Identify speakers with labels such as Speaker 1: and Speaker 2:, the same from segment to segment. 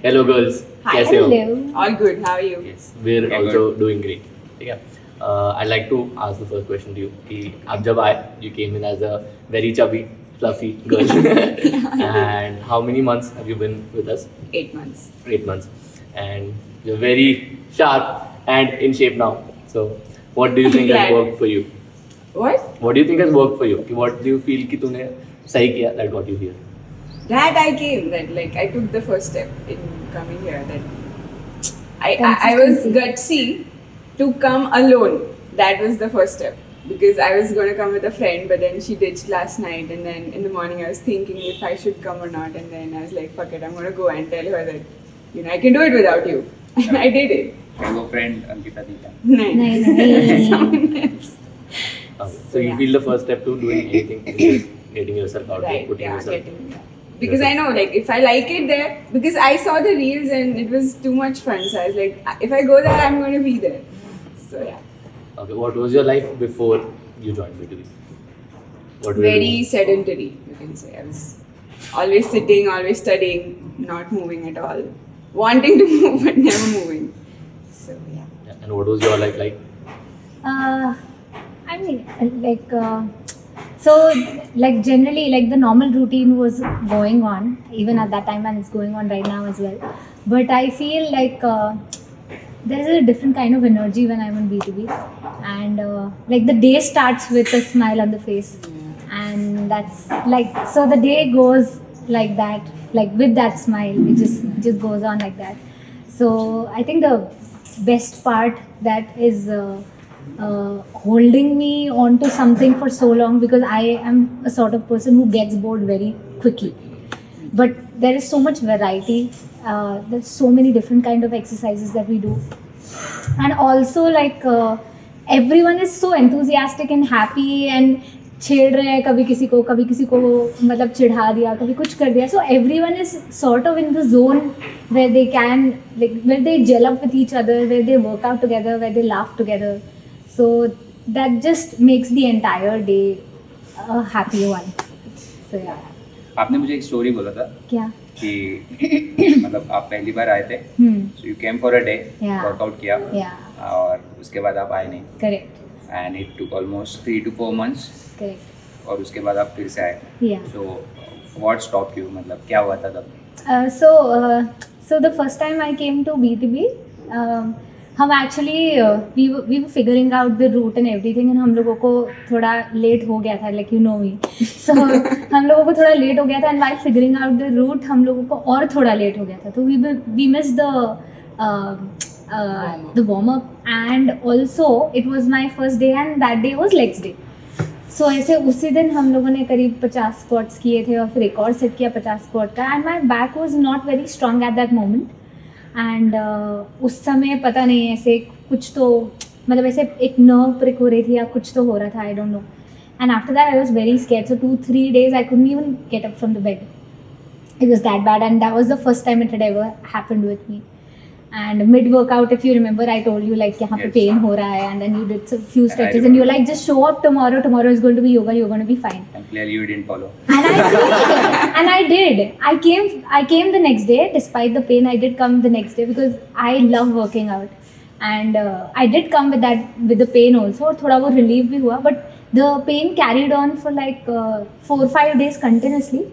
Speaker 1: Hello girls.
Speaker 2: Hi.
Speaker 1: कैसे हो?
Speaker 2: Hello.
Speaker 3: All good. How are you?
Speaker 1: Yes, we're also doing great. ठीक है. I'd like to ask the first question to you. कि आप जब आए, you came in as a very chubby, fluffy girl. And how many months have you been with us?
Speaker 3: 8 months.
Speaker 1: 8 months. And you're very sharp and in shape now. So, what do you think has
Speaker 3: Glad.
Speaker 1: worked for you?
Speaker 3: What?
Speaker 1: What do you think has worked for you? कि what do you feel कि तूने सही किया that got you here?
Speaker 3: That I came. That like I took the first step in coming here. That I was gutsy to come alone. That was the first step. Because I was going to come with a friend, but then she ditched last night, and then in the morning I was thinking if I should come or not, and then I was like, fuck it, I'm going to go and tell her that I can do it without you, and I did it.
Speaker 4: वो friend Ankita थी क्या?
Speaker 3: नहीं. Someone else.
Speaker 1: So you feel the first step to doing anything is just getting yourself out there,
Speaker 3: Right,
Speaker 1: putting
Speaker 3: yeah,
Speaker 1: yourself.
Speaker 3: getting that. Because I know, like, if I like it there, because I saw the reels and it was too much fun, so I was like, if I go there, I'm going to be there. So yeah.
Speaker 1: Okay, what was your life before you joined B2B? What were you
Speaker 3: Very
Speaker 1: doing?
Speaker 3: sedentary, you can say. I was always sitting, always studying, not moving at all. Wanting to move, but never moving. So yeah.
Speaker 1: Yeah, and what was your life like?
Speaker 2: I mean, like, so, like, generally, like, the normal routine was going on, even at that time, and it's going on right now as well. But I feel like there is a different kind of energy when I'm on B2B. And, like, the day starts with a smile on the face. And that's, like, so the day goes like that, like, with that smile. It just goes on like that. So, I think the best part that is holding me onto something for so long, because I am a sort of person who gets bored very quickly. But there is so much variety. There's so many different kind of exercises that we do, and also like everyone is so enthusiastic and happy and छेड़ रहे हैं कभी किसी को मतलब चिढ़ा दिया, कभी कुछ कर दिया. So everyone is sort of in the zone where they can, like, where they gel up with each other, where they work out together, where they laugh together. So that just makes the entire day a happy one. So yeah.
Speaker 4: आपने मुझे एक story बोला था
Speaker 2: क्या?
Speaker 4: कि मतलब आप पहली बार आए थे, so you came for a day,
Speaker 2: Yeah.
Speaker 4: workout किया,
Speaker 2: Yeah.
Speaker 4: और उसके बाद आप आए नहीं,
Speaker 2: Correct.
Speaker 4: and it took almost 3 to 4 months,
Speaker 2: Correct.
Speaker 4: और उसके बाद आप फिर से आए.
Speaker 2: Yeah.
Speaker 4: So what stopped you? मतलब क्या हुआ था तब?
Speaker 2: So the first time I came to B2B, हम actually we were figuring out the route and everything, and हम लोगों को थोड़ा late हो गया था, like you know me. So हम लोगों को थोड़ा late हो गया था, and while figuring out the route हम लोगों को और थोड़ा late हो गया था. तो we missed the warm up, and also it was my first day, and that day was legs day. So ऐसे उसी दिन हम लोगों ने करीब 50 स्क्वाट्स किए थे, और फिर एक और सेट किया 50 स्क्वाट का, and my back was not very strong at that moment. And उस समय पता नहीं ऐसे कुछ तो मतलब ऐसे एक नर्व प्रिक हो रही थी या कुछ तो हो रहा था, आई don't no. And after that I was very scared. So 2-3 days I couldn't even get up from the bed. It was that bad, and that was the first time it had ever happened with me. And mid workout, if you remember, I told you like यहाँ पे
Speaker 4: Yes.
Speaker 2: pain हो रहा है, and then you did a few stretches, and
Speaker 4: remember.
Speaker 2: you're like, just show up tomorrow. Tomorrow is going to be yoga. You're going to be fine.
Speaker 4: And clearly you didn't follow.
Speaker 2: And I did. And I did. I came the next day, despite the pain. I did come the next day because I love working out, and I did come with the pain also. और थोड़ा वो relief भी हुआ, but the pain carried on for like 4-5 days continuously.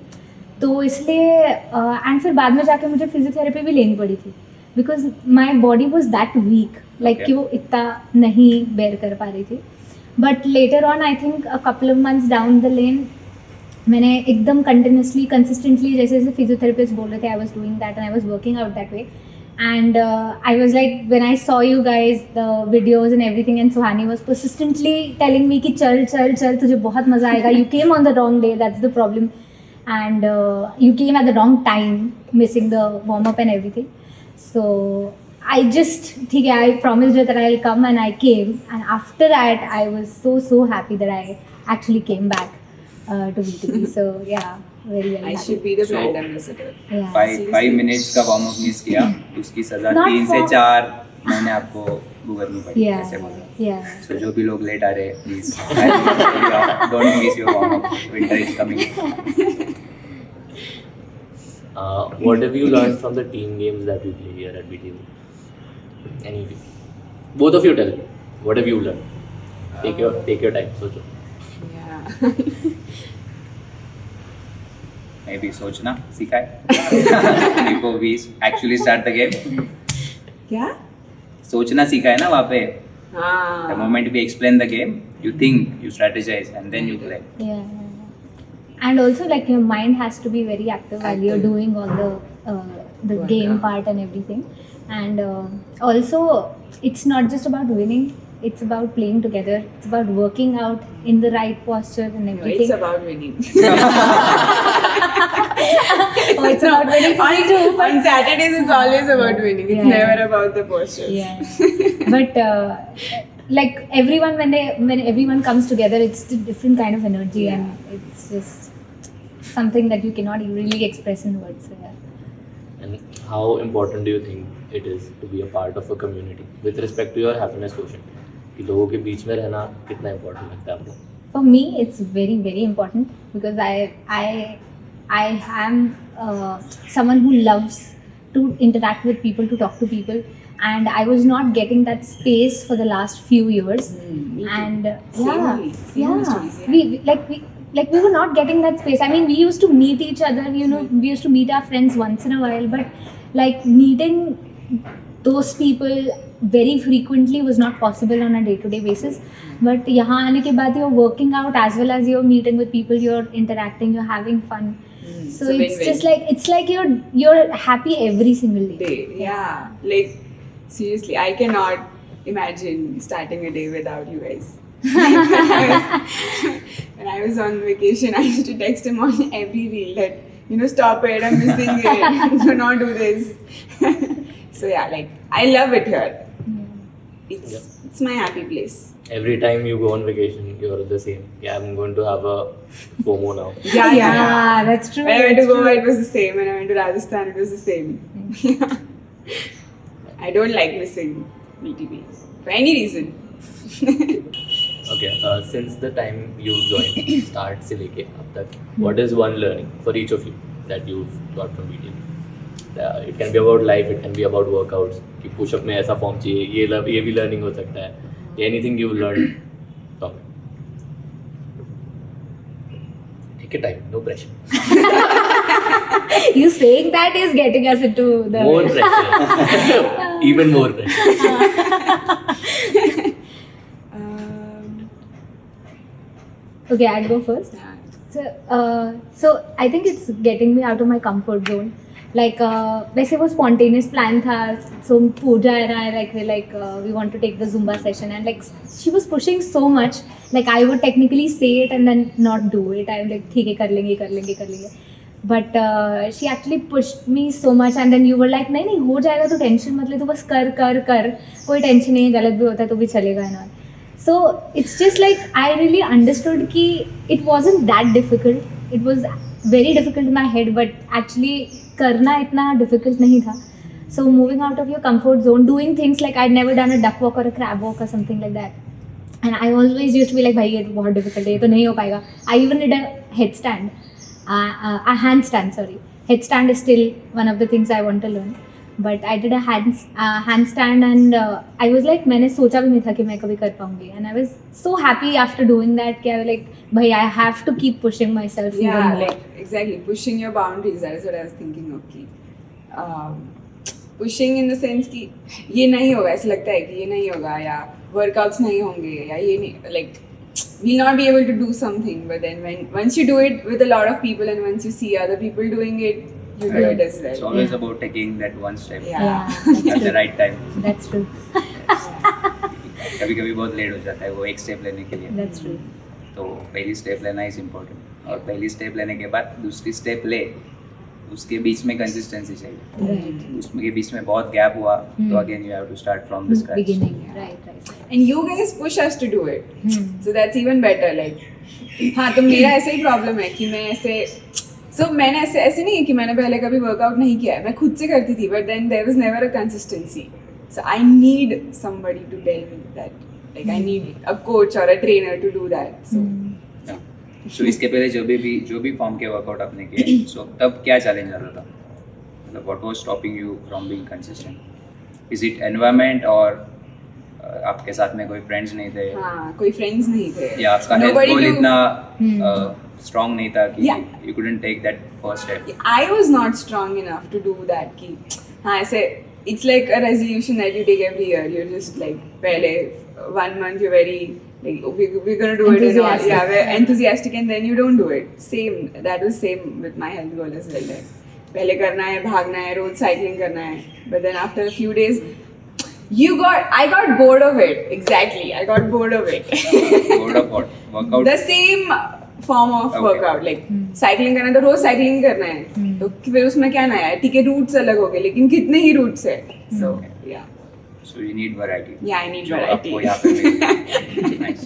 Speaker 2: तो इसलिए and फिर बाद में जाके मुझे फिजियोथेरेपी भी लेनी पड़ी थी, because my body was that weak, like
Speaker 4: Okay.
Speaker 2: कि वो इतना नहीं bear कर पा रही थी. But later on, I think a couple of months down the lane, मैंने एकदम कंटिन्यूसली कंसिस्टेंटली जैसे जैसे फिजियोथेरेपिस्ट बोल रहे थे, I was doing that and I was working out that way. And I was like, when I saw you guys the videos and everything, and Suhani was persistently telling me कि चल चल चल, तुझे बहुत मज़ा आएगा. You came on the wrong day, that's the problem, and you came at the wrong time, missing the warm up and everything. So I just, ठीक है, I promised her that I'll come, and I came, and after that I was so happy that I actually came back to B2B. So yeah, very
Speaker 3: I
Speaker 2: happy.
Speaker 3: should be the
Speaker 4: So-
Speaker 3: brand ambassador.
Speaker 2: Yeah.
Speaker 4: 5 minutes का warm up miss किया, उसकी सजा
Speaker 2: Not
Speaker 4: 3 से
Speaker 2: for-
Speaker 4: 4 महीने आपको भुगतनी पड़ी.
Speaker 2: Yeah.
Speaker 4: ऐसे बोलो.
Speaker 2: Yeah.
Speaker 4: So जो भी लोग लेट आ रहे हैं, please don't miss your warm up, winter is coming.
Speaker 1: What have you learned from the team games that we play here at BTU? Any of you? Both of you tell me. What have you learned? Take your time. Socho.
Speaker 3: Yeah.
Speaker 4: Maybe सोचना सीखा है before we actually start the game.
Speaker 3: क्या?
Speaker 4: सोचना सीखा है ना वहाँ पे.
Speaker 3: हाँ.
Speaker 4: The moment we explain the game, you think, you strategize, and then you play.
Speaker 2: Yeah. And also, like, your mind has to be very active while you're
Speaker 3: Active.
Speaker 2: doing all the
Speaker 3: Workout.
Speaker 2: game part and everything. And also, it's not just about winning. It's about playing together. It's about working out in the right posture and
Speaker 3: No,
Speaker 2: everything.
Speaker 3: it's about winning.
Speaker 2: Oh, it's about winning for me too.
Speaker 3: On Saturdays, it's always about winning. It's
Speaker 2: Yeah.
Speaker 3: never about the postures.
Speaker 2: Yeah. But like everyone, when everyone comes together, it's a different kind of energy,
Speaker 3: Yeah.
Speaker 2: and it's just something that you cannot really express in words. So, yeah.
Speaker 1: And how important do you think it is to be a part of a community with respect to your happiness quotient? कि लोगों के बीच में रहना कितना important लगता है आपको?
Speaker 2: For me, it's very, very important because I am someone who loves to interact with people, to talk to people, and I was not getting that space for the last few years.
Speaker 3: Me too.
Speaker 2: And
Speaker 3: Same only. Same stories, yeah.
Speaker 2: we were not getting that space. I mean, we used to meet each other, you know, we used to meet our friends once in a while, but like meeting those people very frequently was not possible on a day-to-day basis. But यहाँ आने के बाद you're working out as well as you're meeting with people, you're interacting, you're having fun. So it's
Speaker 3: win-win.
Speaker 2: just like, it's like you're happy every single day.
Speaker 3: Day. Yeah. Like, seriously, I cannot imagine starting a day without you guys. When I was on vacation, I used to text him on every reel that, you know, stop it, I'm missing it, do not do this. So yeah, like, I love it here. It's my happy place.
Speaker 1: Every time you go on vacation, you're the same. Yeah, I'm going to have a FOMO now.
Speaker 2: Yeah, that's true.
Speaker 3: When I went to
Speaker 2: that's
Speaker 3: Goa,
Speaker 2: true.
Speaker 3: it was the same. When I went to Rajasthan, it was the same. I don't like missing BTB for any reason.
Speaker 1: Okay, since the time you joined, start से लेके अब तक, what is one learning for each of you that you've got from BTU? It can be about life, it can be about workouts. कि push-up में ऐसा form चाहिए, ये भी learning हो सकता है. Anything you've learned from it. Take your time, no pressure.
Speaker 2: You saying that is getting us into the
Speaker 1: More pressure. Even more pressure.
Speaker 2: Okay, I'll go first. So I think it's getting me out of my comfort zone. Like वैसे वो spontaneous plan था. So Pooja and I we want to take the Zumba session, and like she was pushing so much. Like I would technically say it and then not do it. I'm like ठीक है कर लेंगे. But she actually pushed me so much, and then you were like नहीं हो जाएगा तो tension मत ले, तू बस कर कोई टेंशन नहीं है, गलत भी होता है तो भी चलेगा ना. So it's just like I really understood कि it wasn't that difficult. It was very difficult in my head, but actually करना इतना difficult नहीं था. So moving out of your comfort zone, doing things like I'd never done a duck walk or a crab walk or something like that. And I always used to be like, भाई ये तो बहुत difficult है, ये तो नहीं हो पाएगा. I even did a headstand, a handstand. Sorry, headstand is still one of the things I want to learn. But I did a handstand, and I was like, मैंने सोचा भी नहीं था कि मैं कभी कर पाऊंगी. And I was so happy after doing that कि I was like, भाई I have to keep pushing myself even
Speaker 3: Yeah,
Speaker 2: more.
Speaker 3: like exactly pushing your boundaries. That is what I was thinking of. कि pushing in the sense कि ये नहीं होगा, ऐसा लगता है कि ये नहीं होगा, या workouts नहीं होंगे, या ये नहीं, like we'll not be able to do something. But then once you do it with a lot of people, and once you see other people doing it, you do it as
Speaker 4: It's
Speaker 3: well.
Speaker 4: always
Speaker 2: Yeah.
Speaker 4: about taking that one step
Speaker 3: Yeah.
Speaker 4: at the right time.
Speaker 2: That's true.
Speaker 4: कभी बहुत late हो जाता है वो एक step लेने के लिए.
Speaker 2: That's true.
Speaker 4: तो पहली स्टेप लेना इज इम्पोर्टेंट, और पहली स्टेप लेने के बाद दूसरी स्टेप ले, उसके बीच में कंसिस्टेंसी चाहिए.
Speaker 2: Right.
Speaker 4: उसके बीच में बहुत गैप हुआ तो again you have to start from the scratch.
Speaker 2: Beginning. Right.
Speaker 3: And you guys push us to do it.
Speaker 2: Hmm.
Speaker 3: So that's even better. Like, हाँ तो मेरा ऐसा ही प्रॉब्लम है कि मैं ऐसे मैंने ऐसे नहीं है कि मैंने पहले कभी वर्कआउट नहीं किया है, मैं खुद से करती थी, but then there was never a consistency. So I need somebody to tell me that, like I need a coach और a trainer to do that.
Speaker 4: So इसके पहले जो भी फॉर्म के वर्कआउट आपने किए, सो तब क्या चैलेंज आता था? मतलब what was stopping you from being consistent? Is it environment और आपके साथ में कोई फ्रेंड्स नहीं थे
Speaker 3: हाँ, कोई फ्रेंड्स नहीं थे
Speaker 4: या आपका हेल्थ
Speaker 3: Nobody
Speaker 4: गोल
Speaker 3: to-
Speaker 4: इतना स्ट्रांग नहीं था कि
Speaker 3: Yeah.
Speaker 4: you couldn't take that first step?
Speaker 3: I was not strong enough to do that कि हाँ ऐसे it's like a resolution that you take every year. You're just like पहले 1 month you're very like we're gonna do it and all.
Speaker 2: Enthusiastic.
Speaker 3: Yeah, we're enthusiastic and then you don't do it. Same, that was same with my health goal as well. Like, पहले करना है, भागना है, रोज cycling करना है. But then after a few days, I got bored of it. Exactly, I got bored of it.
Speaker 4: Bored of what? Workout?
Speaker 3: The same form of
Speaker 4: Okay.
Speaker 3: workout. Like cycling करना है तो रोज cycling करना है. तो फिर उसमें क्या नया है? ठीक है, रूट्स अलग हो गए, लेकिन कितने ही रूट्स है. So yeah.
Speaker 4: So you need variety.
Speaker 3: Yeah, I need
Speaker 4: जो
Speaker 3: variety.
Speaker 4: आपको यहाँ पे मिले. Nice.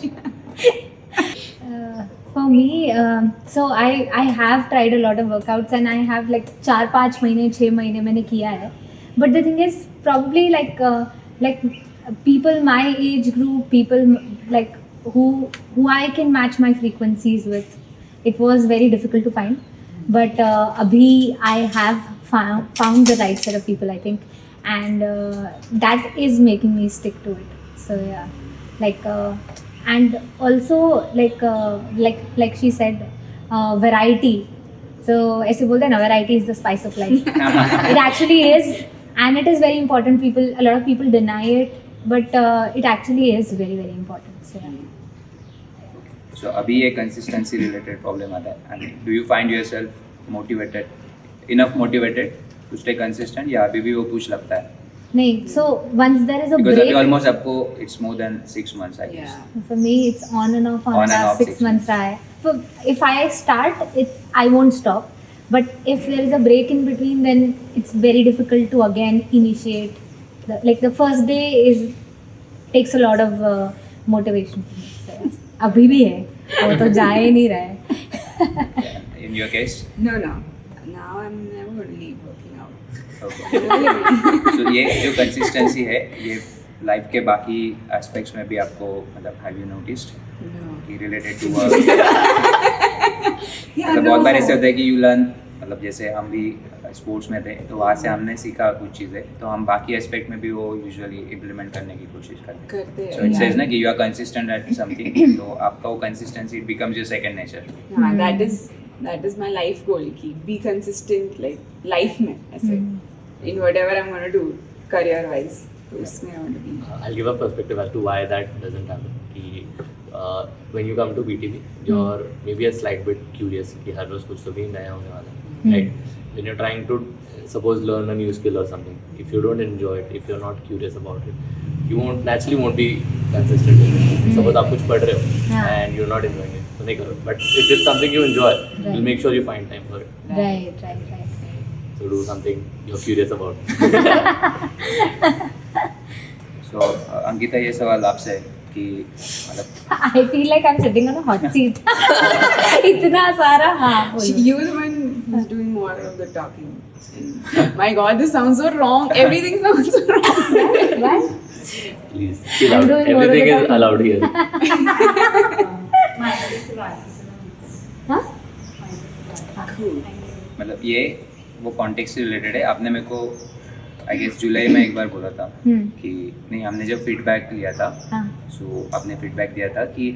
Speaker 2: For me, so I have tried a lot of workouts and I have like 4-5 महीने 6 महीने मैंने किया है. But the thing is probably like people my age group, people like who I can match my frequencies with, it was very difficult to find. But abhi I have found the right set of people, I think, and that is making me stick to it. So yeah, like and also like she said, variety. So ऐसे बोलते हैं ना, variety is the spice of life. It actually is, and it is very important. A lot of people deny it, but it actually is very very important. So yeah.
Speaker 4: So अभी ये consistency related problem आता है. And do you find yourself enough motivated to stay consistent या अभी भी वो push लगता है?
Speaker 2: नहीं, so once there is a
Speaker 4: Because अभी
Speaker 2: break,
Speaker 4: almost आपको it's more than 6 months I guess.
Speaker 3: Yeah.
Speaker 2: for me it's on and off
Speaker 4: On and off
Speaker 2: 6 months रहा है. So if I start it, I won't stop. But if there is a break in between, then it's very difficult to again initiate. The first day takes a lot of motivation. So, yeah. अभी भी है, वो तो जा ही नहीं रहा है.
Speaker 4: In your case?
Speaker 3: No. Now I'm never going to leave working out.
Speaker 4: Okay. So ये जो consistency है ये लाइफ के बाकी एस्पेक्ट्स में भी आपको मतलब have you noticed
Speaker 3: No.
Speaker 4: कि related to work
Speaker 3: Yeah,
Speaker 4: मतलब
Speaker 3: no.
Speaker 4: बहुत बार ऐसे होता है कि यू लर्न मतलब जैसे हम भी स्पोर्ट्स में थे तो वहाँ से हमने सीखा कुछ चीज़ें तो हम बाकी एस्पेक्ट में भी वो यूजुअली इम्प्लीमेंट करने की कोशिश करते हैं. सो इट सेज ना कि you are consistent at something तो आपका वो consistency it becomes your second nature.
Speaker 3: हाँ, that is my life goal कि be consistent like life में ऐसे in whatever I'm going to do career wise. तो उसमें I want to be.
Speaker 1: I'll give a perspective as to why that doesn't happen. कि, when you come to BTB, you're maybe a slight bit curious कि हर रोज कुछ तो भी नया होने वाला है, right? When you're trying to suppose learn a new skill or something, if you don't enjoy it, if you're not curious about it, you won't be consistent with it. Suppose आप कुछ पढ़ रहे हो and you're not enjoying it, तो नहीं करो. But if it's something you enjoy, you'll make sure you find time for it.
Speaker 2: Right.
Speaker 1: So do something you're curious about.
Speaker 4: सो अंकिता ये सवाल आपसे है कि मतलब
Speaker 2: I feel like I'm sitting on a hot seat. इतना सारा, हाँ बोलो.
Speaker 3: You're the one who's doing more of the talking. My God, this sounds so wrong. Everything sounds so wrong.
Speaker 2: What?
Speaker 1: Please chill
Speaker 2: I'm
Speaker 1: out.
Speaker 2: doing more of
Speaker 1: Everything
Speaker 2: the
Speaker 1: is
Speaker 2: talking.
Speaker 1: allowed here.
Speaker 2: हाँ?
Speaker 3: Cool.
Speaker 4: मतलब ये वो context से related है. आपने मेरे को I guess जुलाई में एक बार बोला था कि नहीं हमने जब फीडबैक लिया था
Speaker 2: हाँ.
Speaker 4: सो आपने फीडबैक दिया था कि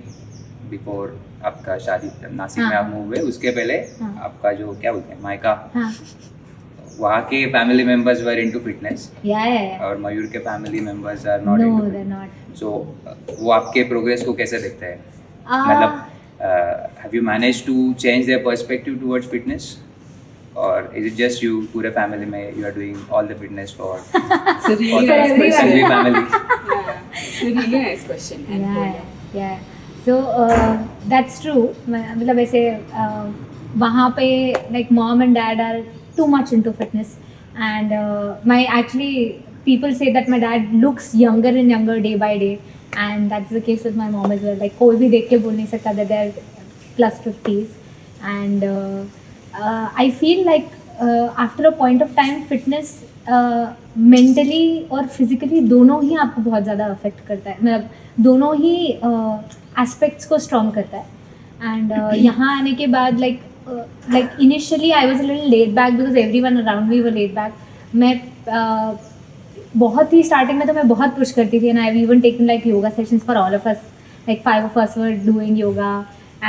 Speaker 4: बिफोर आपका शादी नासिक में
Speaker 2: हाँ.
Speaker 4: आप मूव हुए उसके पहले
Speaker 2: हाँ.
Speaker 4: आपका जो क्या बोलते हैं मायका
Speaker 2: हाँ.
Speaker 4: वहाँ के family members were into fitness
Speaker 2: Yeah.
Speaker 4: और मयूर के family members are not
Speaker 2: No,
Speaker 4: into
Speaker 2: they're not.
Speaker 4: सो वो आपके प्रोग्रेस को कैसे देखते हैं
Speaker 2: Ah.
Speaker 4: मतलब have you manage to change their perspective towards fitness और इज इट जस्ट यू पूरे फैमिली में you are doing all the fitness for
Speaker 3: It's a really
Speaker 2: For
Speaker 3: nice
Speaker 2: everyone.
Speaker 3: question.
Speaker 4: सभी family
Speaker 3: Yeah, it's a really nice question. And
Speaker 2: Yeah. So that's true. मतलब ऐसे वहाँ पे like mom and dad are too much into fitness, and actually people say that my dad looks younger and younger day by day, and that's the case with my mom as well. Like कोई भी देख के बोल नहीं सकता that they're plus 50s, and I feel like after a point of time fitness mentally और physically दोनों ही आपको बहुत ज़्यादा अफेक्ट करता है. मतलब दोनों ही एस्पेक्ट्स को स्ट्रॉन्ग करता है. एंड यहाँ आने के बाद like like initially I was a little laid back because everyone around me were laid back. मैं बहुत ही स्टार्टिंग में तो मैं बहुत पुश करती थी, and I've even taken like yoga sessions for all of us, like 5 of us were doing yoga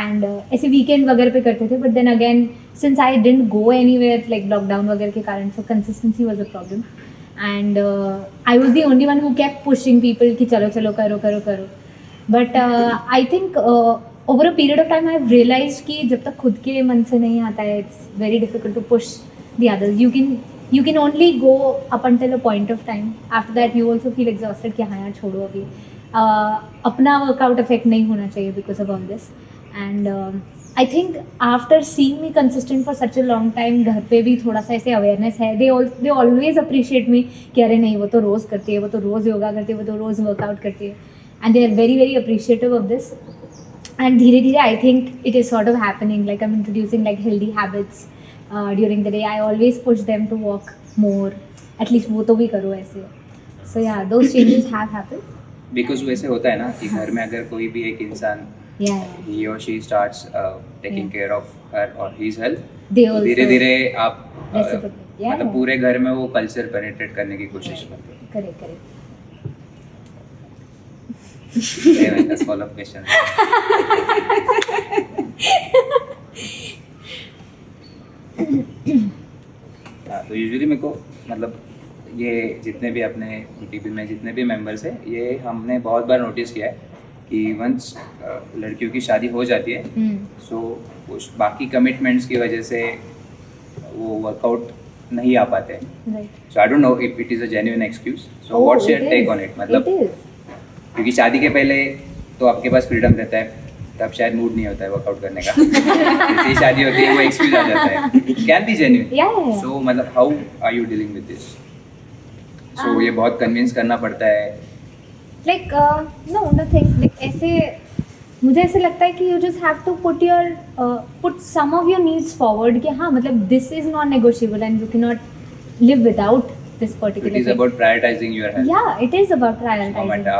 Speaker 2: and ऐसे weekend वगैरह पे करते थे. But then again since I didn't go anywhere like lockdown वगैरह के कारण, so consistency was a problem and I was the only one who kept pushing people कि चलो चलो करो करो करो. But I think over a period of time I have realised कि जब तक खुद के मन से नहीं आता है, it's very difficult to push the others. You can only go up until a point of time. After that you also feel exhausted कि हाँ यार छोड़ो अभी. अपना वर्कआउट इफेक्ट नहीं होना चाहिए because of all this. And I think after seeing me consistent for such a long time, घर पे भी थोड़ा सा ऐसे अवेयरनेस है. They always appreciate me कि अरे नहीं वो तो रोज़ करती है, वो तो रोज़ योगा करती है, वो तो रोज़ वर्कआउट करती है. And they are very very appreciative of this. And धीरे धीरे I think it is sort of happening. Like I'm introducing like healthy habits during the day. I always push them to walk more. At least वो तो भी करो ऐसे. So yeah, those changes have happened.
Speaker 4: Because वैसे होता है ना कि घर में अगर कोई भी एक इंसान he or she starts taking care of her or his health, तो धीरे धीरे आप मतलब पूरे घर में वो कल्चर पेनिट्रेट करने की कोशिश करते हैं.
Speaker 2: Correct correct.
Speaker 4: Follow up question. तो यूजुअली मेरे को मतलब ये जितने भी अपने टीपी में जितने भी मेंबर्स हैं, ये हमने बहुत बार नोटिस किया है कि वंस लड़कियों की शादी हो जाती है, सो उस बाकी कमिटमेंट्स की वजह से वो वर्कआउट नहीं आ पाते. So I don't know if it is a genuine excuse. So what's your take on it? मतलब क्योंकि शादी के पहले तो आपके पास फ्रीडम रहता है, तब शायद मूड नहीं होता है वर्कआउट करने का. जैसे शादी होती है वो एक्सक्यूज आ जाता है. It can be genuine. So मतलब how are you dealing with this? So ये बहुत कन्विंस करना पड़ता है.
Speaker 2: Like no nothing. लाइक ऐसे मुझे ऐसे लगता है कि you just have to put some of your needs forward कि हाँ मतलब this is not negotiable and you can not live without this particular.
Speaker 4: It is about prioritising your health.
Speaker 2: या it is about prioritising.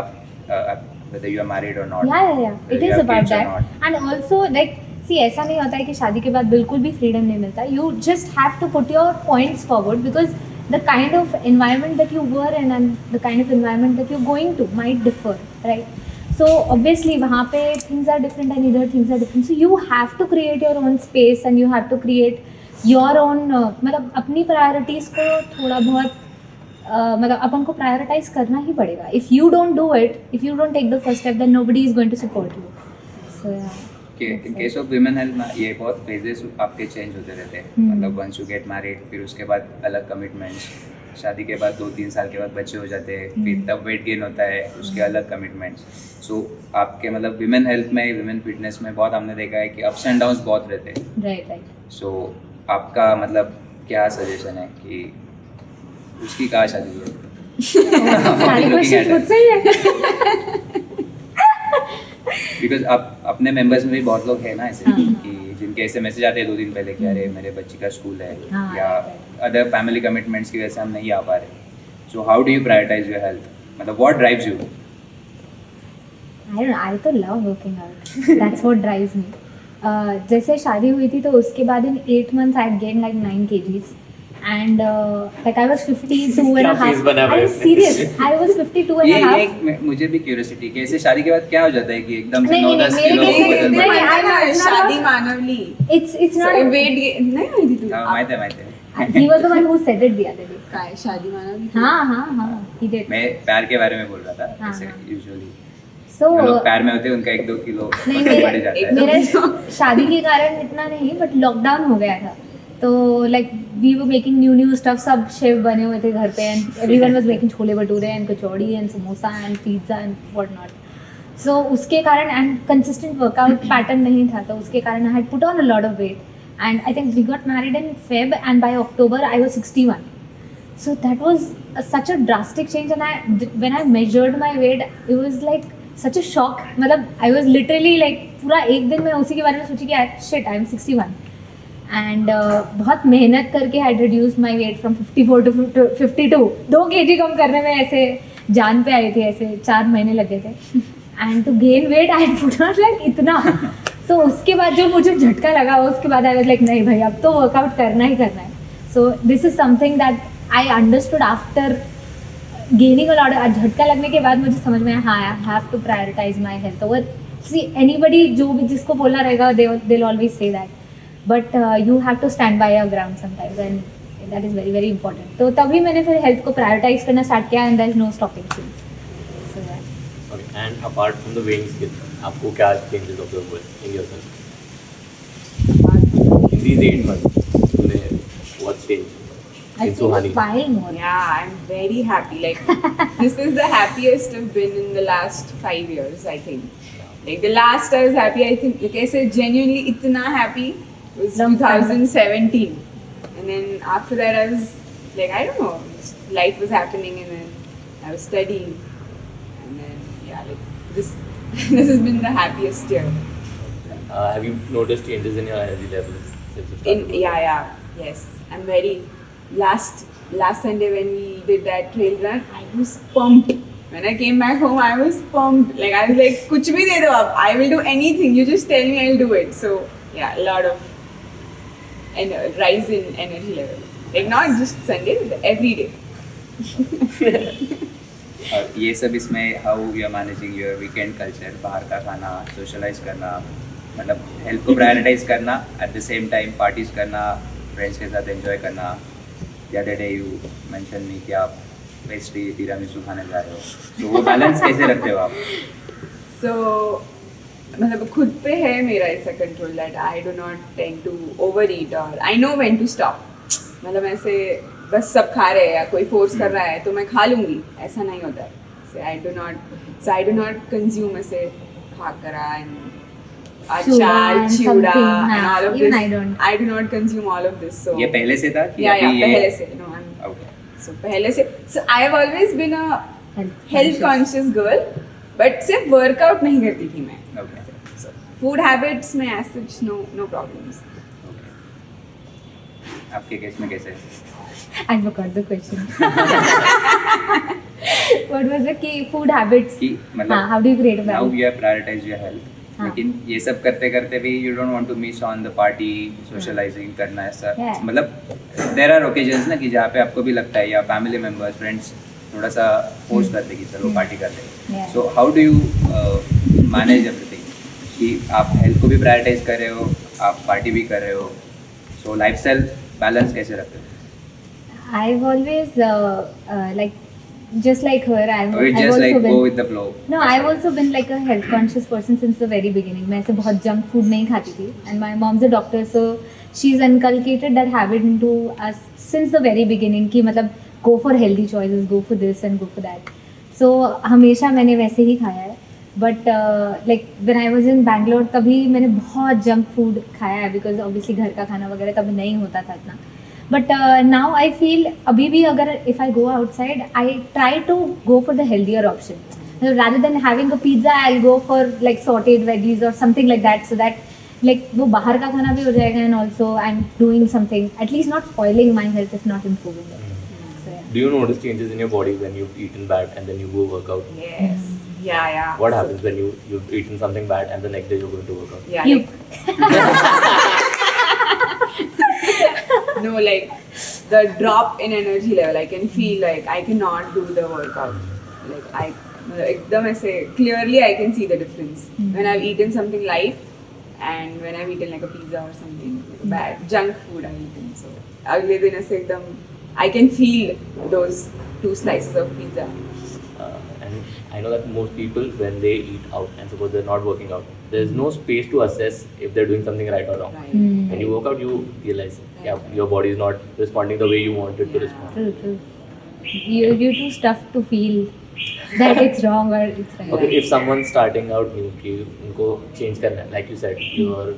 Speaker 4: whether you are married or not.
Speaker 2: Yeah. It is about that. And also like see ऐसा नहीं होता है कि शादी के बाद बिल्कुल भी फ्रीडम नहीं मिलता. You just have to put your points forward because the kind of environment that you were in and the kind of environment that you're going to might differ, right? So obviously वहाँ पे things are different and either things are different. So you have to create your own space and you have to create your own मतलब अपनी priorities को थोड़ा बहुत मतलब अपन को prioritise करना ही पड़ेगा. If you don't do it, if you don't take the first step, then nobody is going to support you. So
Speaker 4: in case of women health ना ये बहुत फेजेस आपके चेंज होते रहते हैं. मतलब वंस यू गेट मैरिड, फिर उसके बाद अलग कमिटमेंट्स, शादी के बाद 2-3 साल के बाद बच्चे हो जाते हैं, फिर तब वेट गेन होता है, उसके अलग कमिटमेंट्स. सो आपके मतलब विमेन हेल्थ में, विमेन फिटनेस में बहुत हमने देखा है कि अप्स एंड डाउन्स बहुत रहते हैं.
Speaker 2: राइट.
Speaker 4: सो आपका मतलब क्या सजेशन है कि उसकी कहाँ शादी हुई? बिकॉज आप अपने मेंबर्स में भी बहुत लोग हैं ना ऐसे कि जिनके ऐसे मैसेज आते हैं 2 दिन पहले कि अरे मेरे बच्ची का स्कूल है या अदर फैमिली कमिटमेंट्स की वजह से हम नहीं आ पा रहे. So how do you prioritise your health? मतलब व्हाट ड्राइव्स यू?
Speaker 2: I तो love working out. That's what drives me. जैसे शादी हुई थी तो उसके बाद in 8 months I had gained like 9 kgs. And like I was 52 and a half. I'm serious. I was 52 and a half.
Speaker 4: ये मुझे भी क्यूरियोसिटी कि ऐसे शादी के बाद क्या हो जाता है कि एकदम से 9-10 किलो बदल जाता है.
Speaker 3: शादी मानवली.
Speaker 2: It's not
Speaker 3: weight gain नहीं हुई थी.
Speaker 4: माहिती है.
Speaker 2: He was the one who said it the other day.
Speaker 3: काय शादी मानवली.
Speaker 2: हाँ. He did.
Speaker 4: मैं प्यार के बारे में बोल रहा था. ऐसे यूजुअली
Speaker 2: So
Speaker 4: लोग प्यार में होते हैं, उनका 1-2 किलो बढ़ जाता है.
Speaker 2: मेरे शादी के कारण इतना नहीं, बट लॉकडाउन हो गया था तो like we were making new stuff. सब शेफ बने हुए थे घर पे and everyone was making chole bhature and kachori and samosa and pizza and what not. So उसके कारण एंड कंसिस्टेंट वर्कआउट पैटर्न नहीं था, तो उसके कारण I had put on a lot of weight and I think we got married in Feb and by October I was 61. So that was such a drastic change and when I measured my weight it was like such a shock. मतलब I was literally like पूरा एक दिन में उसी के बारे में सोची कि शिट आई एम 61. एंड बहुत मेहनत करके आई reduce my weight from 54 to 52. 2 kg कम करने में ऐसे जान पे आई थी, ऐसे 4 महीने लगे थे. And to gain weight I put on like इतना. सो उसके बाद जो मुझे झटका लगा उसके बाद आई वाज लाइक नहीं भाई अब तो वर्कआउट करना ही करना है. So this is something that I understood after gaining a lot. झटका लगने के बाद मुझे समझ में आया हाँ I have to prioritise my health over see anybody. जो भी जिसको बोलना रहेगा they will always say that, but you have to stand by your ground sometimes and that is very very important. तो तभी मैंने फिर हेल्थ को प्रायोरिटाइज करना स्टार्ट किया and there is no stopping since.
Speaker 1: And apart from the weighing skill आपको क्या changes observe हुए in yourself in these 8 months तूने what change
Speaker 2: I
Speaker 1: in
Speaker 2: think
Speaker 1: Suhani?
Speaker 2: smile more.
Speaker 3: Yeah, I'm very happy. Like this is the happiest I've been in the last 5 years, I think. Like the last I was happy, I think, like I said, genuinely itna happy was
Speaker 2: Long time.
Speaker 3: 2017. And then after that I was like, I don't know, just life was happening and then I was studying. And then, yeah, like this this has been the happiest year.
Speaker 1: Have you noticed changes in your energy levels since you started?
Speaker 3: Yes. I'm very last Sunday when we did that trail run, I was pumped. When I came back home, I was pumped. Like I was like, "Kuch bhi de do ab. I will do anything. You just tell me, I'll do it." So yeah, a lot of rise in energy level. Like not just Sunday, but every day.
Speaker 4: और ये सब इसमें how you are managing your weekend culture, बाहर का खाना, socialise करना, मतलब health को प्रायोरिटाइज करना, at the same time parties करना, फ्रेंड्स के साथ एंजॉय करना. The other day you mention me कि आप पेस्ट्री तिरामिसू खाने जा रहे हो, तो वो बैलेंस कैसे रखते हो आप?
Speaker 3: So मतलब खुद पे है मेरा ऐसा control that I do not tend to overeat और I know when to stop. मतलब ऐसे बस सब खा रहे हैं या कोई फोर्स कर रहा है तो मैं खा लूँगी, ऐसा नहीं होता है. आई डू नॉट कंज्यूम ऐसे खाकरा एंड अचार, चिवड़ा and all of
Speaker 2: Even
Speaker 3: this.
Speaker 2: I don't.
Speaker 3: I do not consume all of this. So
Speaker 4: ये पहले से था कि
Speaker 3: yeah,
Speaker 4: अभी ये?
Speaker 3: पहले से. No, I'm
Speaker 4: Okay.
Speaker 3: so पहले से. So I have always been a health conscious girl, but सिर्फ वर्कआउट नहीं करती थी मैं.
Speaker 4: Okay.
Speaker 3: So food habits में as such no problems.
Speaker 4: Okay. आपके केस में कैसे?
Speaker 2: I forgot the question. What was the key food habits?
Speaker 4: कि मतलब
Speaker 2: how do you create a
Speaker 4: now
Speaker 2: balance?
Speaker 4: you have prioritized your health.
Speaker 2: हाँ.
Speaker 4: लेकिन ये सब करते करते भी you don't want to miss on the party, socialising करना ऐसा.
Speaker 2: Yeah.
Speaker 4: मतलब देयर आर ओकेजन्स ना कि जहाँ पे आपको भी लगता है या फैमिली मेंबर्स, फ्रेंड्स थोड़ा सा फोर्स करते कि चलो पार्टी कर ले.
Speaker 2: Yeah.
Speaker 4: So how do you manage everything कि आप हेल्थ को भी प्रायोरिटाइज कर रहे हो, आप पार्टी भी कर रहे हो, सो लाइफस्टाइल बैलेंस कैसे रखते हो?
Speaker 2: I've always like just like her.
Speaker 4: Or you just like go with the flow?
Speaker 2: No, I've also been like a health conscious person since the very beginning. मैं ऐसे बहुत junk food नहीं खाती थी. And my mom's a doctor, so she's inculcated that habit into us since the very beginning कि मतलब go for healthy choices, go for this and go for that. So हमेशा मैंने वैसे ही खाया है. But like when I was in Bangalore तभी मैंने बहुत junk food खाया है because obviously घर का खाना वगैरह तब नहीं होता था इतना. But now I feel अभी भी अगर if I go outside, I try to go for the healthier option. Rather than having a pizza, I'll go for like sauteed veggies or something like that, so that like वो बाहर का खाना भी हो जाएगा and also I'm doing something, at least not spoiling my health, if not improving it. So yeah.
Speaker 1: Do you notice changes in your body when you've eaten bad and then you go work out?
Speaker 3: Yes. Yeah.
Speaker 1: What
Speaker 3: So-
Speaker 1: happens when you've eaten something bad and the next day you're going to work out?
Speaker 3: Yeah.
Speaker 2: You-
Speaker 3: No, like the drop in energy level, I can feel like I cannot do the workout. Like एकदम ऐसे clearly I can see the difference when I've eaten something light and when I've eaten like a pizza or something like bad junk food I've eaten. So अगले दिन ऐसे एकदम I can feel those 2 slices of pizza.
Speaker 1: And I know that most people when they eat out and suppose they're not working out, there's no space to assess if they're doing something right or wrong.
Speaker 3: Right.
Speaker 1: When you work out, you realize your body is not responding the way you want it to respond.
Speaker 2: True. You too stuffed to feel that it's wrong or it's right.
Speaker 1: Okay, if someone's starting out new, कि उनको change करना है, like you said, you're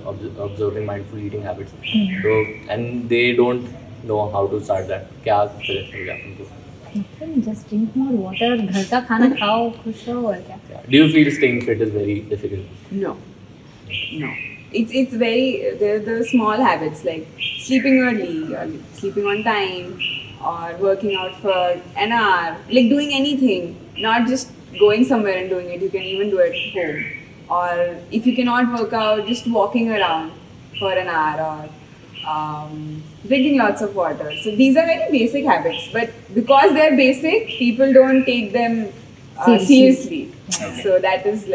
Speaker 1: observing mindful eating habits. So and they don't know how to start that. क्या suggest करोगे आप उनको?
Speaker 2: Just drink more water, घर का खाना खाओ, खुश रहो और क्या.
Speaker 1: Do you feel staying fit is very difficult?
Speaker 3: No. It's very they're the small habits like sleeping early or sleeping on time or working out for an hour, like doing anything, not just going somewhere and doing it. You can even do it at home. or if you cannot work out, just walking around for an hour, or drinking lots of water. So these are very basic habits, but because they are basic, people don't take them seriously.
Speaker 4: Okay.
Speaker 3: So that is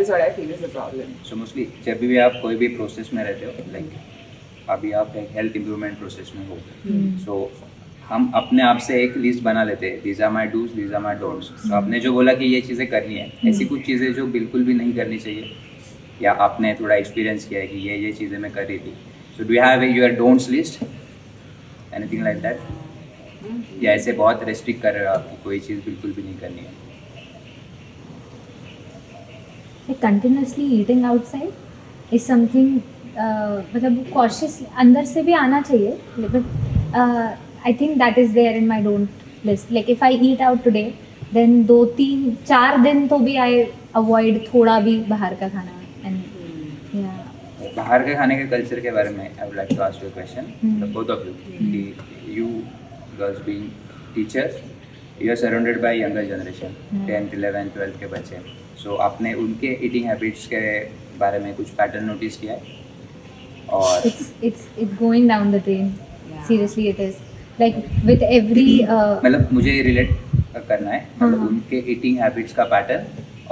Speaker 3: what I feel is the problem.
Speaker 4: So mostly जब भी आप कोई भी process में रहते हो, like अभी आप एक हेल्थ इम्प्रूवमेंट प्रोसेस में हो, सो हम अपने आप से एक लिस्ट बना लेते हैं, these are my dos, these are my don'ts. तो आपने जो बोला कि ये चीज़ें करनी है, ऐसी कुछ चीज़ें जो बिल्कुल भी नहीं करनी चाहिए, या आपने थोड़ा एक्सपीरियंस किया है कि ये चीज़ें मैं कर रही थी, so do have your don'ts list, anything like that, या ऐसे बहुत रेस्ट्रिक्ट कर रहे हो आप कि कोई चीज़ बिल्कुल भी नहीं करनी है?
Speaker 2: Like continuously eating outside is something मतलब cautious अंदर से भी आना चाहिए, but I think that is there in my don't list. Like if I eat out today, then 2-3-4 दिन तो भी I avoid थोड़ा भी बाहर का खाना. And yeah.
Speaker 4: बाहर के खाने के कल्चर के बारे में I would like to ask you a question, both of you. You girls being teachers, you are surrounded by younger generation, 10th 11th 12th के बच्चे. सो आपने उनके ईटिंग हैबिट्स के बारे में कुछ पैटर्न नोटिस किया है? और
Speaker 2: it's going down the drain. Seriously it is. Like with every
Speaker 4: मतलब मुझे रिलेट करना है, मतलब उनके ईटिंग हैबिट्स का पैटर्न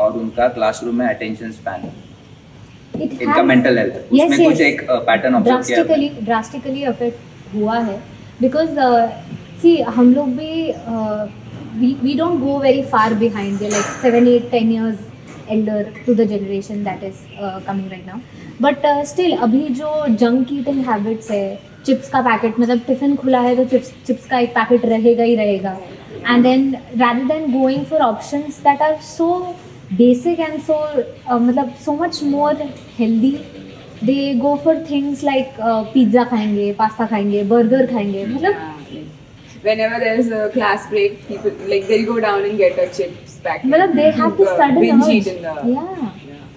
Speaker 4: और उनका क्लासरूम में अटेंशन स्पैन, इनका मेंटल हेल्थ, उसमें कुछ एक पैटर्न ऑब्जर्व किया
Speaker 2: ड्रास्टिकली अफेक्ट हुआ है. बिकॉज सी हम लोग भी we don't go very far behind. We're like 7, 8, 10 years elder to the generation that is coming right now. But still अभी जो जंक ईटिंग हैबिट्स है, चिप्स का पैकेट, मतलब टिफिन खुला है तो चिप्स का एक पैकेट रहेगा ही रहेगा. And then rather than going for options that are so basic and so मतलब so much more healthy, they go for things like pizza खाएंगे, पास्ता खाएंगे, बर्गर खाएंगे. मतलब
Speaker 3: whenever there is a class break, people like they'll go down and get a chips packet.
Speaker 2: मतलब they have this sudden
Speaker 3: binge
Speaker 2: urge.
Speaker 3: eat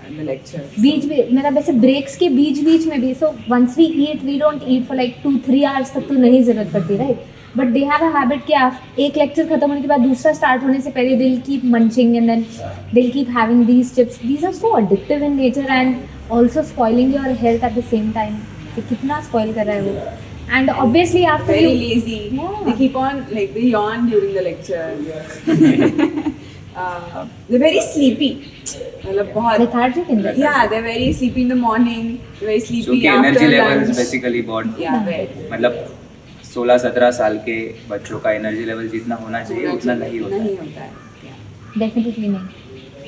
Speaker 3: in the lecture.
Speaker 2: बीच मतलब वैसे breaks के बीच में भी. So once we eat, we don't eat for like 2-3 hours तक तो नहीं जरूरत पड़ती, right? But they have a habit कि आप एक लेक्चर खत्म होने के बाद दूसरा स्टार्ट होने से पहले they will keep munching and then they will keep having these chips. These are so addictive in nature and also spoiling your health at the same time. कितना स्पॉइल कर रहा है वो. And obviously after
Speaker 3: very
Speaker 2: you,
Speaker 3: lazy.
Speaker 2: Yeah.
Speaker 3: They keep on like they yawn during the lecture. They're very sleepy. मतलब बहुत
Speaker 2: lethargic in that.
Speaker 3: Yeah, they're very sleepy in the morning. They're very sleepy
Speaker 4: उनके
Speaker 3: after
Speaker 4: energy
Speaker 3: lunch.
Speaker 4: Levels basically बहुत,
Speaker 3: Yeah, very.
Speaker 4: मतलब 16-17 साल के बच्चों का energy level जितना होना चाहिए उतना नहीं होता
Speaker 3: नहीं
Speaker 4: है.
Speaker 3: होता है. Yeah.
Speaker 2: Definitely नहीं.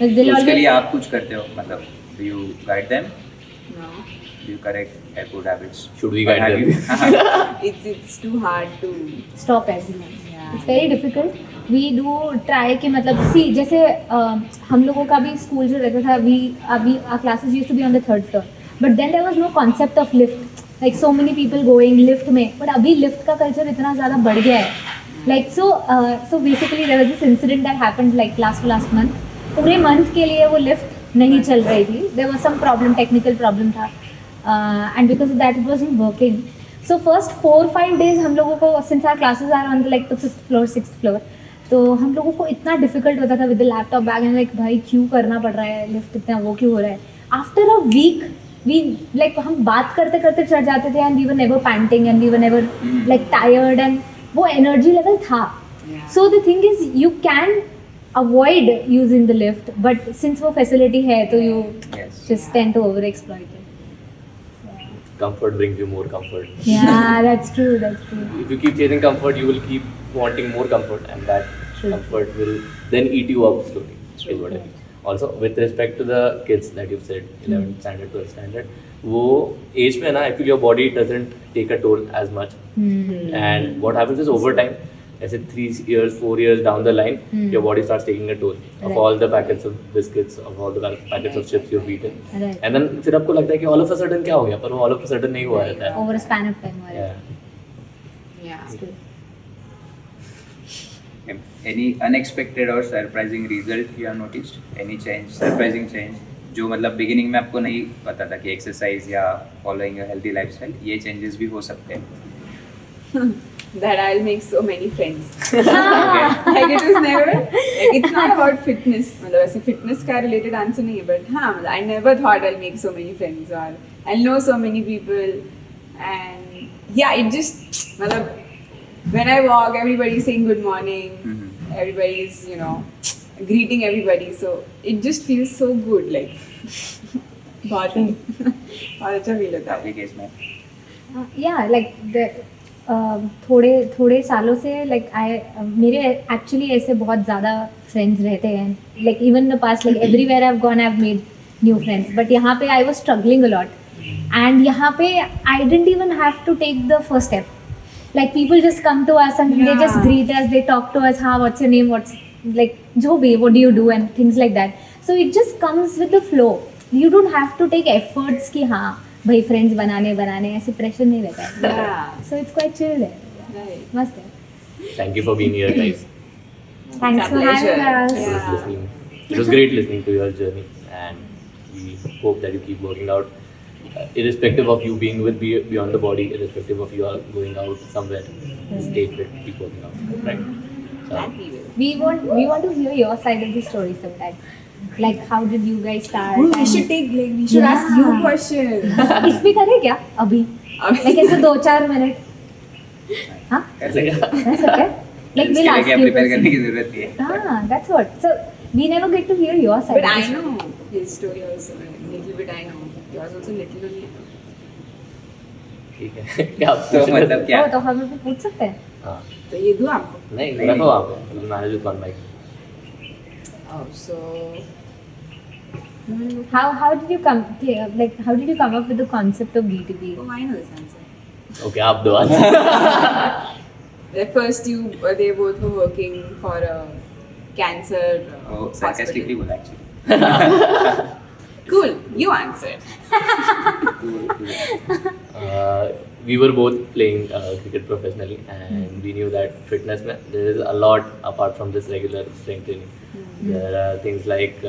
Speaker 2: Like
Speaker 4: तो
Speaker 2: they'll
Speaker 4: उसके लिए
Speaker 2: always
Speaker 4: आप कुछ करते हो, मतलब do you guide them,
Speaker 3: No.
Speaker 4: Do you correct their good habits?
Speaker 1: Should we
Speaker 4: Or
Speaker 1: guide
Speaker 4: have
Speaker 1: them?
Speaker 4: you-
Speaker 3: It's too hard to.
Speaker 2: stop everyone.
Speaker 3: Yeah.
Speaker 2: It's very difficult. We do try कि मतलब see जैसे हम लोगों का भी school जो रहता था, अभी our classes used to be on the 3rd floor, but then there was no concept of lift. Like so many people going lift में, but अभी lift का culture इतना ज़्यादा बढ़ गया है. Like so basically there was this incident that happened like last month. पूरे month के लिए वो lift नहीं चल रही थी. There was some problem, technical problem था. And because of that it wasn't working. So first 4-5 days हम लोगों को, since our classes are on the 5th floor 6th floor, तो हम लोगों को इतना डिफिकल्ट होता था with the laptop bag and like भाई क्यों करना पड़ रहा है लिफ्ट, इतना वो क्यों हो रहा है. After a week we like हम बात करते करते चढ़ जाते थे and we were never panting and we were never like tired and वो एनर्जी लेवल था. So the thing is you can avoid using the lift, but since वो फैसिलिटी है तो you
Speaker 4: Yes.
Speaker 2: Just tend to over exploit it.
Speaker 1: Comfort brings you more comfort.
Speaker 2: Yeah, that's true.
Speaker 1: If you keep chasing comfort, you will keep wanting more comfort, and that
Speaker 2: True.
Speaker 1: comfort will then eat you up slowly. Is what I mean. Also, with respect to the kids that you've said, 11th standard, 12th standard, वो age में ना, I feel your body doesn't take a toll as much. And what happens is over time, ऐसे 3 years, 4 years down the line, your body starts taking a toll of
Speaker 2: Right.
Speaker 1: all the packets of biscuits, of all the packets of chips you've eaten.
Speaker 2: Right.
Speaker 1: And then फिर आपको लगता है कि all of a sudden क्या हो गया, पर वो all of a sudden नहीं हुआ रहता है.
Speaker 2: Over a span of time.
Speaker 1: Yeah.
Speaker 3: Yeah.
Speaker 4: Any unexpected or surprising result you have noticed? Any change, surprising change, जो मतलब बिगिनिंग में आपको नहीं पता था कि एक्सरसाइज या फॉलोइंग अ हेल्दी लाइफस्टाइल ये चेंजेस भी हो सकते हैं?
Speaker 3: That I'll make so many friends. Like it was never like like it's not about fitness. मतलब ऐसे fitness का related answer नहीं है, but हाँ मतलब I never thought I'll make so many friends or I'll know so many people, and yeah, it just मतलब when I walk, everybody's saying good morning, everybody's greeting everybody, so it just feels so good, like बहुत अच्छा feel होता है
Speaker 4: आपके case में
Speaker 2: या like थोड़े सालों से लाइक मेरे एक्चुअली ऐसे बहुत ज़्यादा फ्रेंड्स रहते हैं, like even in the past, like everywhere I have gone I have made new friends, but यहाँ पे I was struggling a lot, and यहाँ पे I didn't even have to take the first step, like people just come to us and they just greet us, they talk to us, what's your name, what's like jo bhi, what do you do, and things like that. So it just comes with the flow, you don't have to take efforts ki bhai friends banane ऐसे pressure नहीं रहता है. So it's quite chill there.
Speaker 3: Right.
Speaker 2: मस्त है.
Speaker 1: Thank you for being here, guys.
Speaker 2: Thanks
Speaker 3: It's a
Speaker 2: for having
Speaker 3: pleasure.
Speaker 2: us.
Speaker 1: It was listening. It was great listening to your journey, and we hope that you keep working out, irrespective of you being with beyond the body, irrespective of you are going out somewhere. Stay fit, keep working out, right?
Speaker 3: That we will.
Speaker 2: We want to hear your side of the story sometime. Like how did you guys start?
Speaker 3: Oh, we
Speaker 2: and-
Speaker 3: should ask you questions.
Speaker 2: इस पे करें क्या अभी? Like ऐसे 2-4 minute. हाँ?
Speaker 1: ऐसे क्या?
Speaker 2: That's okay. Like
Speaker 4: इसके
Speaker 2: we'll
Speaker 4: लिए
Speaker 2: ask
Speaker 4: क्या
Speaker 2: you
Speaker 4: प्रिपेयर करने
Speaker 2: questions.
Speaker 4: की जरूरत नहीं है
Speaker 2: Ah, that's what. So we never get to hear your side.
Speaker 3: But
Speaker 2: of
Speaker 3: I
Speaker 2: the story.
Speaker 3: know his story also. Little bit I know. Yours also little only.
Speaker 1: ठीक है. क्या आप
Speaker 4: तो
Speaker 1: पूछ रहे थे?
Speaker 4: मतलब क्या
Speaker 2: Oh, तो हम लोग पूछ सकते हैं.
Speaker 1: हाँ.
Speaker 3: तो ये दूँ आपको.
Speaker 1: नहीं,
Speaker 4: नहीं,
Speaker 1: रखो आप. Manage with one mic.
Speaker 3: Oh, so.
Speaker 2: How did you come how did you come up with the concept of B2B?
Speaker 3: Oh, I know this answer.
Speaker 1: Okay, आप दो answer.
Speaker 3: At first, they both were working for a cancer
Speaker 4: वो sarcastically
Speaker 3: hospital.
Speaker 4: बोला actually
Speaker 3: Cool, you answered.
Speaker 1: We were both playing cricket professionally, and we knew that fitness mein, there is a lot apart from this regular strength training. There are things like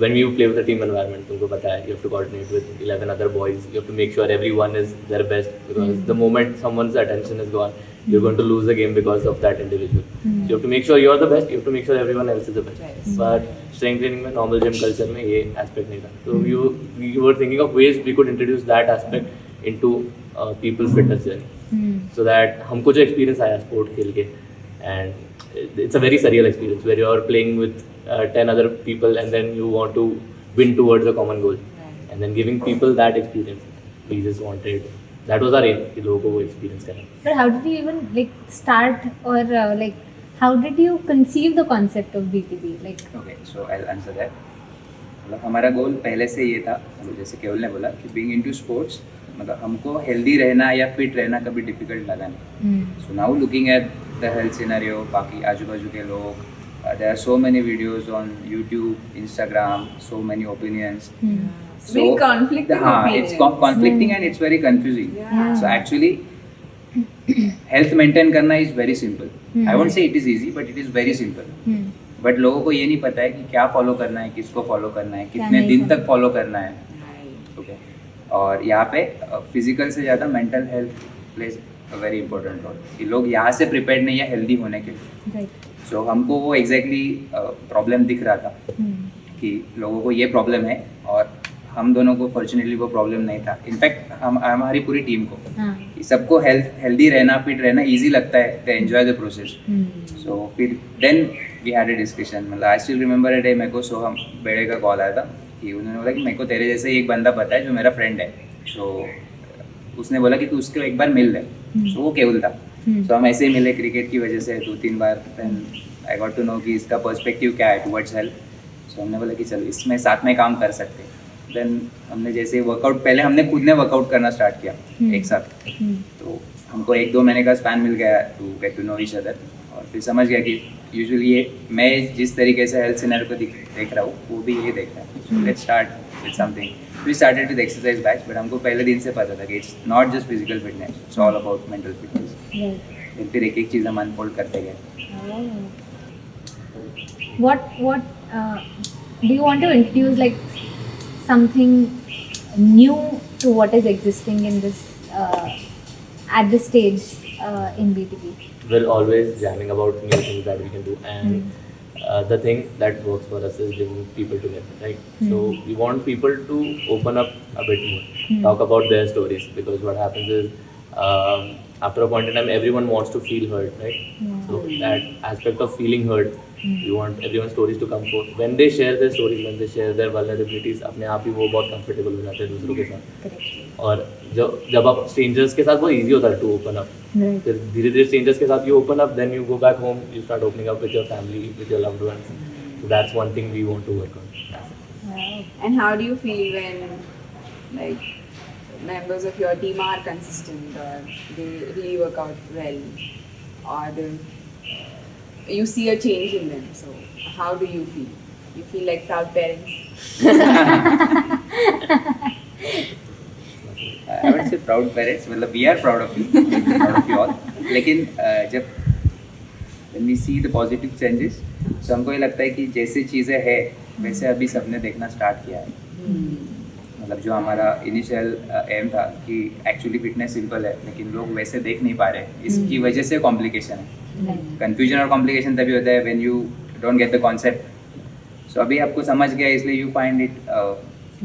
Speaker 1: when you play with a team environment, तुमको पता है, you have to coordinate with 11 other boys. You have to make sure everyone is their best, because the moment someone's attention is gone, you're going to lose the game because of that individual. So you have to make sure you're the best. You have to make sure everyone else is the best.
Speaker 3: Right.
Speaker 1: But strength training में, normal gym culture में ये aspect नहीं था. So we were thinking of ways we could introduce that aspect into people's fitness journey, so that हमको जो experience आया sport खेल के, and it's a very surreal experience where you're playing with 10 other people, and then you want to win towards a common goal, and then giving people that experience. We just wanted, that was our aim, कि लोगों को वो experience करना.
Speaker 2: But how did you even like start, or like how did you conceive the concept of B2B? Like
Speaker 4: Okay, so I'll answer that. मतलब हमारा गोल पहले से ये था, मतलब जैसे केवल ने बोला कि बीइंग इनटू स्पोर्ट्स, मतलब हमको हेल्दी रहना या फिट रहना कभी डिफिकल्ट लगा नहीं. So now looking at the health scenario, बाकी आजू बाजू के लोग, there are so many videos on YouTube, Instagram, so many opinions.
Speaker 3: Very conflicting
Speaker 4: हाँ,
Speaker 3: opinions.
Speaker 4: it's conflicting and it's very confusing.
Speaker 3: Yeah.
Speaker 4: So actually, health maintain करना is very simple. I won't say it is easy, but it is very simple. But लोगों को ये नहीं पता है कि क्या फॉलो करना है, किसको फॉलो करना है, कितने
Speaker 2: नहीं
Speaker 4: दिन
Speaker 2: करना
Speaker 4: तक फॉलो करना है.
Speaker 3: Right.
Speaker 4: ओके, और यहाँ पे फिजिकल से ज़्यादा mental health plays a very important role. कि लोग यहाँ से प्रिपेयर्ड नहीं है हेल्दी होने के लिए.
Speaker 2: right.
Speaker 4: सो हमको वो एग्जैक्टली प्रॉब्लम दिख रहा था कि लोगों को ये प्रॉब्लम है, और हम दोनों को फॉर्चुनेटली वो प्रॉब्लम नहीं था. इनफैक्ट हमारी पूरी टीम को कि सबको हेल्दी रहना, फिट रहना ईजी लगता है, they enjoy the process. So फिर then we had a discussion. मतलब I still remember a day, मेरे को सोहम बेड़े का कॉल आया था कि उन्होंने बोला कि मेरे को तेरे जैसे एक बंदा पता है जो मेरा फ्रेंड है. सो उसने बोला कि तू उसको एक बार मिल ले. सो वो केवल था. सो हम ऐसे ही मिले क्रिकेट की वजह से 2-3 बार. Then I got to know कि इसका पर्सपेक्टिव क्या है टुवर्ड्स हेल्थ. सो हमने बोला कि चलो इसमें साथ में काम कर सकते हैं. देन हमने जैसे वर्कआउट, पहले हमने खुद ने वर्कआउट करना स्टार्ट किया एक साथ. तो हमको 1-2 महीने का स्पैन मिल गया to get to know each other. और फिर समझ गया कि यूजुअली ये मैं जिस तरीके से हेल्थ सिनेरियो को देख रहा हूँ, वो भी ये देख रहा है. So let's start with something. We started with exercise batch, but हमको पहले दिन से पता था कि it's not just physical fitness, it's all about mental fitness.
Speaker 2: Right.
Speaker 4: फिर एक एक चीज़ हम अनफोल्ड करते गए.
Speaker 2: What do you want to introduce, like something new to what is existing in this at this stage in B2B?
Speaker 1: We're always jamming about new things that we can do, and the thing that works for us is bringing people together, right? So we want people to open up a bit more, talk about their stories, because what happens is after a point in time everyone wants to feel heard, right? So that aspect of feeling heard, we want everyone's stories to come forth. When they share their stories, when they share their vulnerabilities, अपने आप ही वो बहुत comfortable हो जाते हैं दूसरों के साथ. और जब आप strangers के साथ वो easy होता है to open up. फिर धीरे धीरे strangers के साथ you open up, then you go back home, you start opening up with your family, with your loved ones. So that's one thing we want to work on.
Speaker 3: And how do you feel when like members of your team are consistent, or they really work out well, or you see a change in them? So how do you feel? You feel like proud parents?
Speaker 4: I would say proud parents. मतलब we are proud of you, proud of you all. लेकिन जब when we see the positive changes, तो हमको ये लगता है कि जैसे चीज़ें हैं वैसे अभी सबने देखना स्टार्ट किया है. मतलब जो हमारा इनिशियल एम था कि एक्चुअली फिटनेस सिंपल है लेकिन लोग वैसे देख नहीं पा रहे, इसकी वजह से कॉम्प्लिकेशन है. कंफ्यूजन और कॉम्प्लिकेशन तभी होता है when you don't get the concept. So अभी आपको समझ गया, इसलिए you find it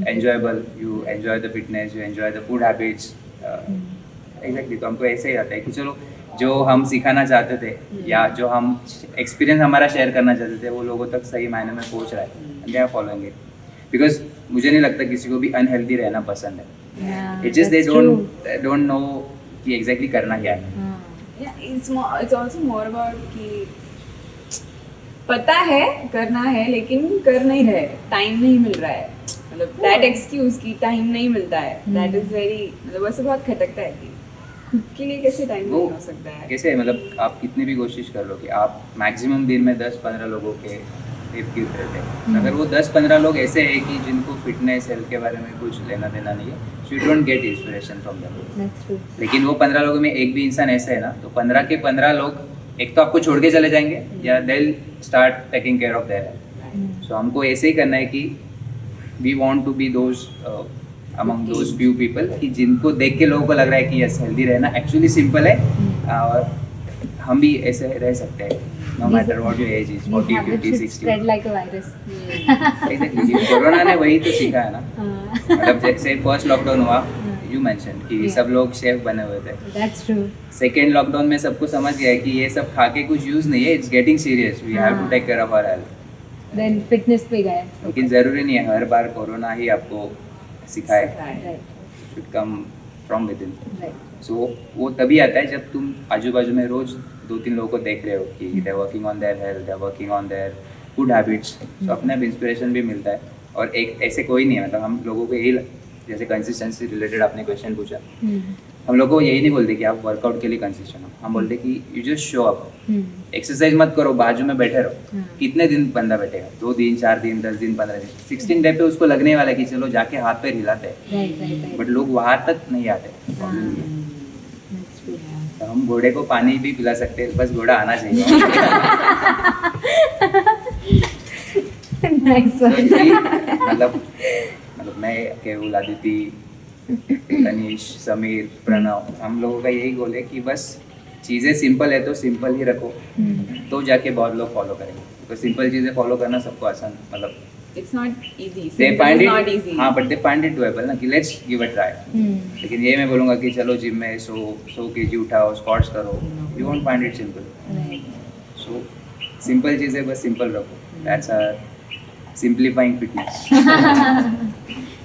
Speaker 4: enjoyable, you enjoy the fitness, you enjoy the food habits. Exactly. तो हमको ऐसे ही आता है कि चलो जो हम सिखाना चाहते थे या जो हम एक्सपीरियंस हमारा शेयर करना चाहते थे वो लोगों तक सही मायने में पहुंच रहा है. And they are following it. Because मुझे नहीं लगता किसी को भी अनहेल्दी रहना पसंद है. It just they don't know कि एग्जैक्टली करना क्या है.
Speaker 3: It's also more about कि पता है करना है लेकिन कर नहीं रहे, टाइम नहीं मिल रहा है. मतलब that excuse कि टाइम नहीं मिलता है, that is very, मतलब वैसे बहुत खटकता है कि खुद के लिए कैसे टाइम नहीं हो सकता है.
Speaker 4: कैसे, मतलब आप कितनी भी कोशिश कर लो कि आप मैक्सिमम दिन में 10-15 लोगों के इर्द गिर्द रहते हैं. अगर वो 10-15 लोग ऐसे हैं कि जिनको फिटनेस हेल्थ के बारे में कुछ लेना देना नहीं है, so you don't get inspiration from them. लेकिन वो 15 लोगों में एक भी इंसान ऐसा है ना, तो 15 के 15 लोग एक तो आपको छोड़ के चले जाएंगे या they will start taking care of their health. So हमको ऐसे ही करना है कि we want to be those among those few people कि जिनको देख के लोगों को लग रहा है कि यस हेल्दी रहना एक्चुअली सिंपल है और हम भी ऐसे रह सकते हैं. No matter what your age is, 40, 50, 60.
Speaker 2: Spread like a virus.
Speaker 4: Exactly. Corona ने वही तो सीखा है ना. मतलब जैसे फर्स्ट लॉकडाउन हुआ, यू मेंशन कि सब लोग शेफ बने हुए थे.
Speaker 2: That's true.
Speaker 4: सेकेंड लॉकडाउन में सबको समझ गया कि ये सब खा के कुछ यूज नहीं है. It's getting serious. We have to take care of our health.
Speaker 2: Then fitness पे गए.
Speaker 4: लेकिन जरूरी नहीं है हर बार कोरोना ही आपको सिखाए.
Speaker 2: Right.
Speaker 4: Should come from within.
Speaker 2: Right.
Speaker 4: सो वो तभी आता है जब तुम आजू बाजू में रोज 2-3 लोगों को देख रहे हो कि they are working on their health, they are working on their food habits. तो अपने आप इंस्पिरेशन भी मिलता है. और एक ऐसे कोई नहीं है, मतलब हम लोगों को यही, जैसे कंसिस्टेंसी रिलेटेड आपने क्वेश्चन पूछा, हम लोगों को यही नहीं बोलते कि आप वर्कआउट के लिए कंसिस्टेंट हो. हम बोलते कि you just show up. Exercise मत करो, बाजू में बैठे रहो. कितने दिन बंदा बैठेगा? 2 दिन, 4 दिन, 10 दिन, 15 दिन. 16 डे पे उसको लगने वाला है कि चलो जाके हाथ पैर हिलाते हैं.
Speaker 2: Right.
Speaker 4: बट लोग वहाँ तक नहीं आते. तो हम घोड़े को पानी भी पिला सकते हैं, बस घोड़ा आना चाहिए.
Speaker 2: Nice one.
Speaker 4: मतलब मैं, केवल, आदिति, तनीश, समीर, प्रणव, हम लोगों का यही गोल है कि बस चीज़ें सिंपल है तो सिंपल ही रखो, तो जाके बहुत लोग फॉलो करेंगे. तो सिंपल चीज़ें फॉलो करना सबको आसान, मतलब
Speaker 3: It's not easy.
Speaker 4: they
Speaker 3: Simple
Speaker 4: find
Speaker 3: is
Speaker 4: it,
Speaker 3: not easy.
Speaker 4: हाँ, but they find it doable ना कि let's give a try. लेकिन ये मैं बोलूँगा कि चलो जिम में 100 kg उठाओ, स्क्वाट्स करो, you won't find it simple. So simple चीज़ें बस सिंपल रखो. That's our simplifying fitness.